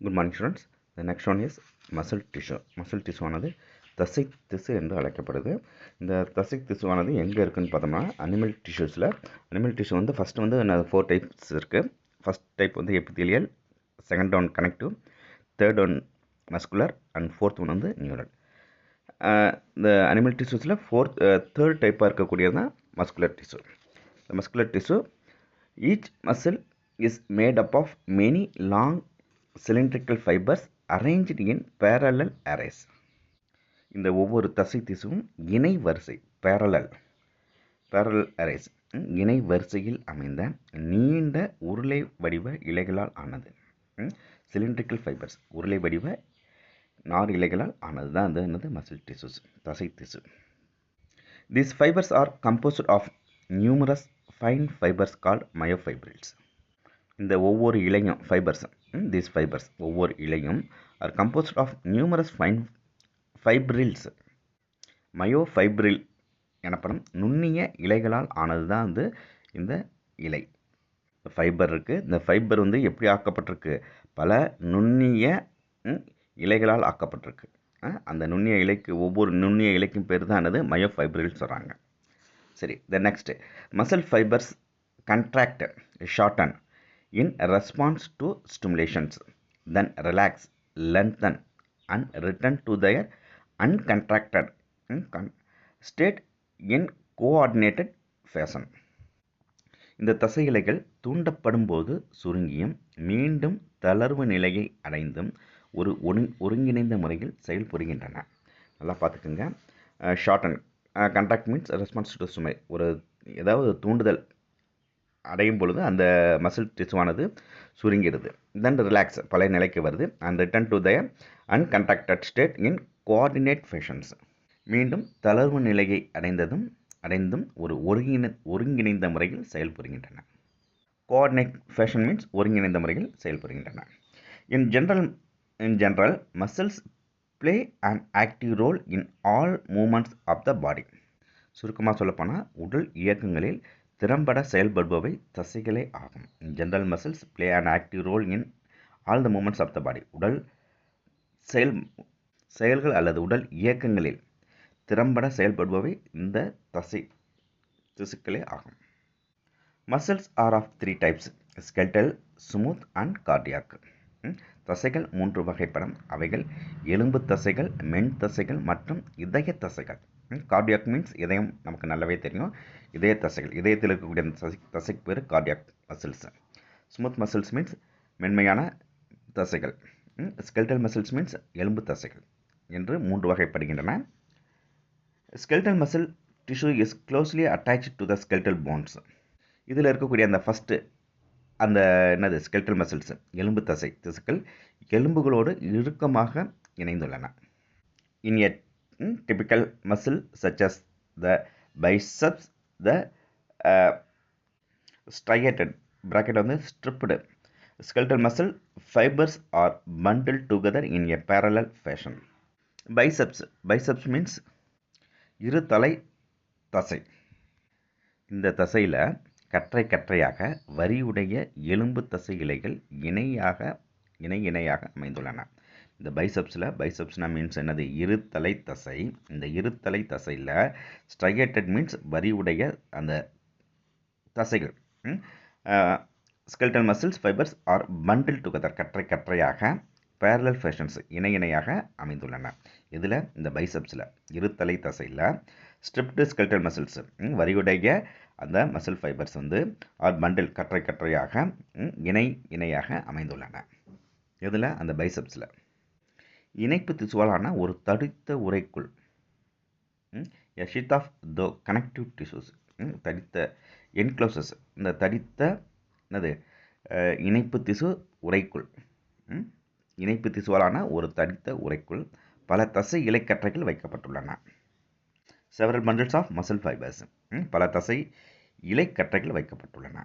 Good morning students. The next one is muscle tissue. Muscle டிஷ்யூவானது தசை திசு என்று அழைக்கப்படுது. இந்த தசை திசுவானது எங்கே இருக்குதுன்னு பார்த்தோம்னா அனிமல் டிஷ்யூஸில். அனிமல் டிஷ்யூ வந்து ஃபஸ்ட்டு வந்து 4 டைப்ஸ் இருக்குது. ஃபஸ்ட் டைப் வந்து epithelial, second one connective, third one muscular and fourth one வந்து நியூரல். இந்த அனிமல் டிஷ்யூஸில் தேர்ட் டைப்பாக இருக்கக்கூடியது தான் muscular tissue. The muscular tissue, each muscle is made up of many long cylindrical fibers arranged in parallel arrays. இந்த ஒவ்வொரு தசை திசுவும் இணை வரிசை parallel arrays இணை வரிசையில் அமைந்த நீண்ட உருளை வடிவ இழைகளால் ஆனது. cylindrical fibers உருளை வடிவ நார் இழைகளால் ஆனது தான் அது என்னது மசில் டிஷ்யூஸ், தசை திசு. These fibers are composed of numerous fine fibers called myofibrils. இந்த ஒவ்வொரு இழையும் ஃபைபர்ஸ், these fibers ஒவ்வொரு இழையும் are composed of numerous fine fibrils. மயோஃபைப்ரில் எனப்படும் நுண்ணிய இழைகளால் ஆனது தான் வந்து இந்த இழை. ஃபைபர் இருக்குது. இந்த ஃபைபர் வந்து எப்படி ஆக்கப்பட்டிருக்கு? பல நுண்ணிய இழைகளால் ஆக்கப்பட்டிருக்கு. அந்த நுண்ணிய இழைக்கு ஒவ்வொரு நுண்ணிய இழைக்கும் பேர் தான் என்னது மயோஃபைப்ரில் சொல்கிறாங்க. சரி, the next, muscle fibers contract, shorten in response to stimulations, then relax, lengthen and return to their uncontracted state in coordinated fashion. இந்த தசை இழைகள் தூண்டப்படும் போது சுருங்கியும் மீண்டும் தளர்வு நிலையை அடைந்தும் ஒரு ஒருங்கிணைந்த முறையில் செயல்புரிகின்றன. நல்லா பார்த்துக்குங்க. Shorten contact means response to சுமை. ஒரு ஏதாவது தூண்டுதல் அடையும் பொழுது அந்த மசில் டிஷ்யூவானது சுருங்கிறது. தென் ரிலாக்ஸ் பழைய நிலைக்கு வருது. And return to the uncontracted state in coordinate fashions. மீண்டும் தளர்வு நிலையை அடைந்தும் ஒரு ஒருங்கிணைந்த முறையில் செயல்புரிகின்றன. கோஆர்டினேட் ஃபேஷன் மீன்ஸ் ஒருங்கிணைந்த முறையில் செயல்புரிகின்றன. In general muscles play an active role in all movements of the body. சுருக்கமாக சொல்லப்போனால் உடல் இயக்கங்களில் திறம்பட செயல்படுபவை தசைகளே ஆகும். General muscles play an active role in all the movements of the body. உடல் செயல்கள் அல்லது உடல் இயக்கங்களில் திறம்பட செயல்படுபவை இந்த தசை திசுக்களே ஆகும். Muscles are of 3 types: skeletal, smooth and cardiac. தசைகள் 3 வகைப்படும். அவைகள் எலும்பு தசைகள், மென் தசைகள் மற்றும் இதய தசைகள். கார்டியாக் மீன்ஸ் இதயம், நமக்கு நல்லாவே தெரியும். இதய தசைகள், இதயத்தில் இருக்கக்கூடிய தசைக்கு பேர் cardiac muscles. Smooth muscles means மென்மையான தசைகள். ஸ்கெல்டல் மசில்ஸ் மீன்ஸ் எலும்பு தசைகள் என்று 3 வகைப்படுகின்றன. Skeletal muscle tissue is closely attached to the skeletal bones. இதில் இருக்கக்கூடிய அந்த ஃபஸ்ட்டு அந்த என்னது ஸ்கெல்டல் மசில்ஸ் எலும்பு தசை திசுக்கள் எலும்புகளோடு இறுக்கமாக இணைந்துள்ளன. In a typical muscle such as the biceps, the striated bracket வந்து striped skeletal muscle fibers are bundle together in a parallel fashion. Biceps means இரு தலை தசை. இந்த தசையில் கற்றையாக வரியுடைய எலும்பு தசை இழைகள் இணையாக அமைந்துள்ளன. இந்த பைசப்ஸ்னா மீன்ஸ் என்னது? இரு தலை தசை. இந்த இரு தலை தசையில் ஸ்ட்ரையேட்டட் மீன்ஸ் வரியுடைய அந்த தசைகள். Skeletal muscles fibres are bundle together கற்றையாக பேரலல் ஃபேஷன்ஸ் இணையாக அமைந்துள்ளன. இதில் இந்த பைசப்ஸில் இரு தலை தசையில் ஸ்ட்ரிப்டு ஸ்கெல்டல் மசில்ஸ் வரியுடைய அந்த மசில் ஃபைபர்ஸ் வந்து ஆர் பண்டில் கற்றையாக இணையாக அமைந்துள்ளன. இதில் அந்த பைசப்ஸில் இணைப்பு திசுவாலான ஒரு தடித்த உறைக்குள் a sheath of the connective tissues, தடித்த என்க்ளோசஸ். இந்த தடித்த என்னது இணைப்பு திசு உறைக்குள், இணைப்பு திசுவாலான ஒரு தடித்த உறைக்குள் பல தசை இலைக்கற்றைகள் வைக்கப்பட்டுள்ளன. several bundles of muscle fibers, பல தசை இலைக்கற்றைகள் வைக்கப்பட்டுள்ளன.